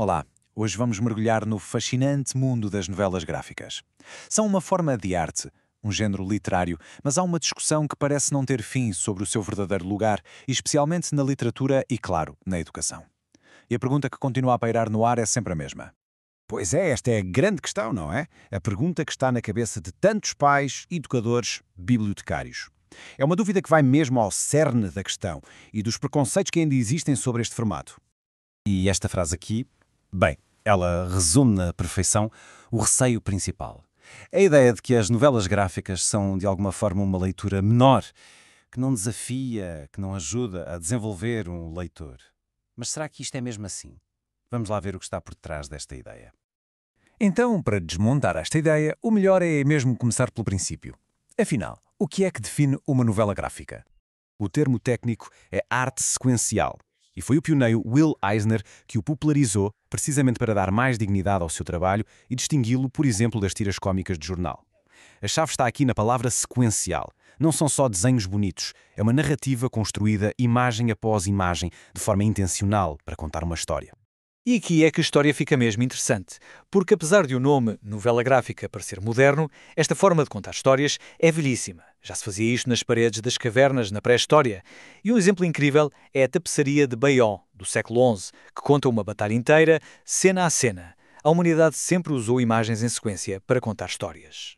Olá, hoje vamos mergulhar no fascinante mundo das novelas gráficas. São uma forma de arte, um género literário, mas há uma discussão que parece não ter fim sobre o seu verdadeiro lugar, especialmente na literatura e, claro, na educação. E a pergunta que continua a pairar no ar é sempre a mesma. Pois é, esta é a grande questão, não é? A pergunta que está na cabeça de tantos pais, educadores, bibliotecários. É uma dúvida que vai mesmo ao cerne da questão e dos preconceitos que ainda existem sobre este formato. E esta frase aqui, bem, ela resume na perfeição o receio principal. A ideia de que as novelas gráficas são, de alguma forma, uma leitura menor, que não desafia, que não ajuda a desenvolver um leitor. Mas será que isto é mesmo assim? Vamos lá ver o que está por trás desta ideia. Então, para desmontar esta ideia, o melhor é mesmo começar pelo princípio. Afinal, o que é que define uma novela gráfica? O termo técnico é arte sequencial e foi o pioneiro Will Eisner que o popularizou precisamente para dar mais dignidade ao seu trabalho e distingui-lo, por exemplo, das tiras cómicas de jornal. A chave está aqui na palavra sequencial. Não são só desenhos bonitos, é uma narrativa construída imagem após imagem, de forma intencional, para contar uma história. E aqui é que a história fica mesmo interessante, porque apesar de o nome novela gráfica parecer moderno, esta forma de contar histórias é velhíssima. Já se fazia isto nas paredes das cavernas na pré-história. E um exemplo incrível é a tapeçaria de Bayonne, do século XI, que conta uma batalha inteira, cena a cena. A humanidade sempre usou imagens em sequência para contar histórias.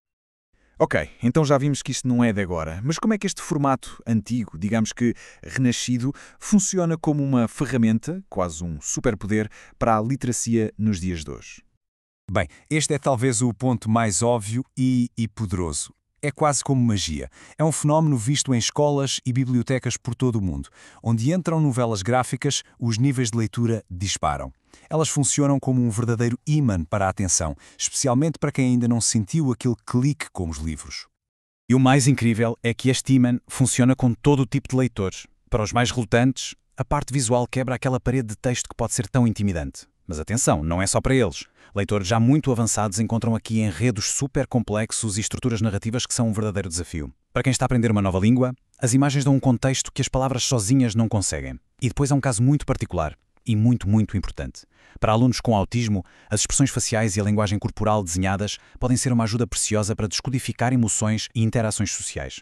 Ok, então já vimos que isto não é de agora, mas como é que este formato antigo, digamos que renascido, funciona como uma ferramenta, quase um superpoder, para a literacia nos dias de hoje? Bem, este é talvez o ponto mais óbvio e poderoso. É quase como magia. É um fenómeno visto em escolas e bibliotecas por todo o mundo. Onde entram novelas gráficas, os níveis de leitura disparam. Elas funcionam como um verdadeiro ímã para a atenção, especialmente para quem ainda não sentiu aquele clique como os livros. E o mais incrível é que este ímã funciona com todo o tipo de leitores. Para os mais relutantes, a parte visual quebra aquela parede de texto que pode ser tão intimidante. Mas atenção, não é só para eles. Leitores já muito avançados encontram aqui enredos super complexos e estruturas narrativas que são um verdadeiro desafio. Para quem está a aprender uma nova língua, as imagens dão um contexto que as palavras sozinhas não conseguem. E depois há um caso muito particular e muito importante. Para alunos com autismo, as expressões faciais e a linguagem corporal desenhadas podem ser uma ajuda preciosa para descodificar emoções e interações sociais.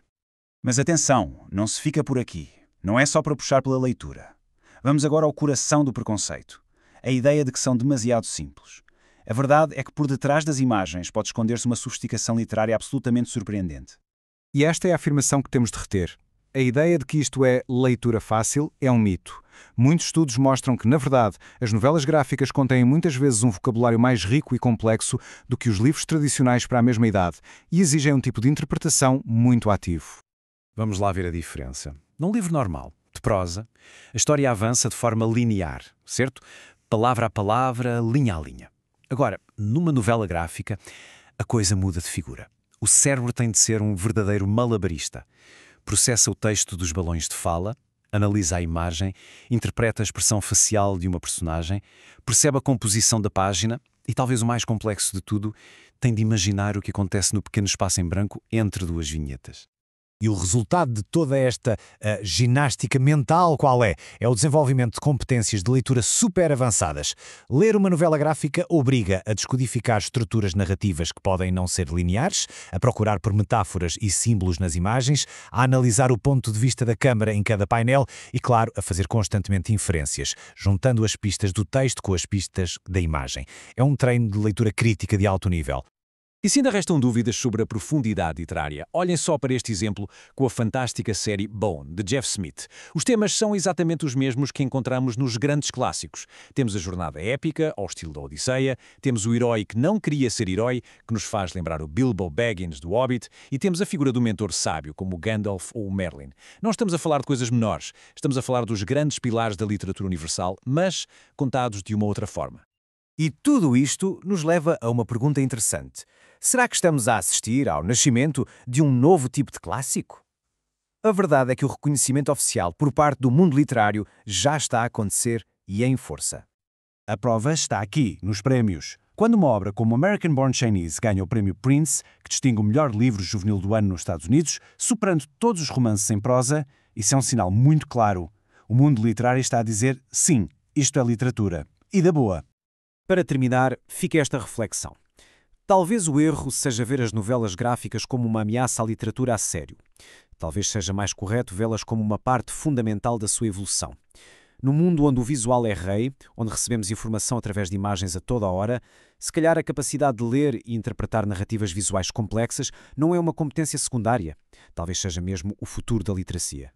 Mas atenção, não se fica por aqui. Não é só para puxar pela leitura. Vamos agora ao coração do preconceito. A ideia de que são demasiado simples. A verdade é que por detrás das imagens pode esconder-se uma sofisticação literária absolutamente surpreendente. E esta é a afirmação que temos de reter. A ideia de que isto é leitura fácil é um mito. Muitos estudos mostram que, na verdade, as novelas gráficas contêm muitas vezes um vocabulário mais rico e complexo do que os livros tradicionais para a mesma idade e exigem um tipo de interpretação muito ativo. Vamos lá ver a diferença. Num livro normal, de prosa, a história avança de forma linear, certo? Palavra a palavra, linha a linha. Agora, numa novela gráfica, a coisa muda de figura. O cérebro tem de ser um verdadeiro malabarista. Processa o texto dos balões de fala, analisa a imagem, interpreta a expressão facial de uma personagem, percebe a composição da página e, talvez o mais complexo de tudo, tem de imaginar o que acontece no pequeno espaço em branco entre duas vinhetas. E o resultado de toda esta ginástica mental qual é? É o desenvolvimento de competências de leitura super avançadas. Ler uma novela gráfica obriga a descodificar estruturas narrativas que podem não ser lineares, a procurar por metáforas e símbolos nas imagens, a analisar o ponto de vista da câmara em cada painel e, claro, a fazer constantemente inferências, juntando as pistas do texto com as pistas da imagem. É um treino de leitura crítica de alto nível. E se ainda restam dúvidas sobre a profundidade literária, olhem só para este exemplo com a fantástica série Bone, de Jeff Smith. Os temas são exatamente os mesmos que encontramos nos grandes clássicos. Temos a jornada épica, ao estilo da Odisseia, temos o herói que não queria ser herói, que nos faz lembrar o Bilbo Baggins do Hobbit, e temos a figura do mentor sábio, como o Gandalf ou o Merlin. Não estamos a falar de coisas menores, estamos a falar dos grandes pilares da literatura universal, mas contados de uma outra forma. E tudo isto nos leva a uma pergunta interessante. Será que estamos a assistir ao nascimento de um novo tipo de clássico? A verdade é que o reconhecimento oficial por parte do mundo literário já está a acontecer e em força. A prova está aqui, nos prémios. Quando uma obra como American Born Chinese ganha o prémio Prince, que distingue o melhor livro juvenil do ano nos Estados Unidos, superando todos os romances em prosa, isso é um sinal muito claro. O mundo literário está a dizer, sim, isto é literatura. E da boa. Para terminar, fica esta reflexão. Talvez o erro seja ver as novelas gráficas como uma ameaça à literatura a sério. Talvez seja mais correto vê-las como uma parte fundamental da sua evolução. No mundo onde o visual é rei, onde recebemos informação através de imagens a toda a hora, se calhar a capacidade de ler e interpretar narrativas visuais complexas não é uma competência secundária. Talvez seja mesmo o futuro da literacia.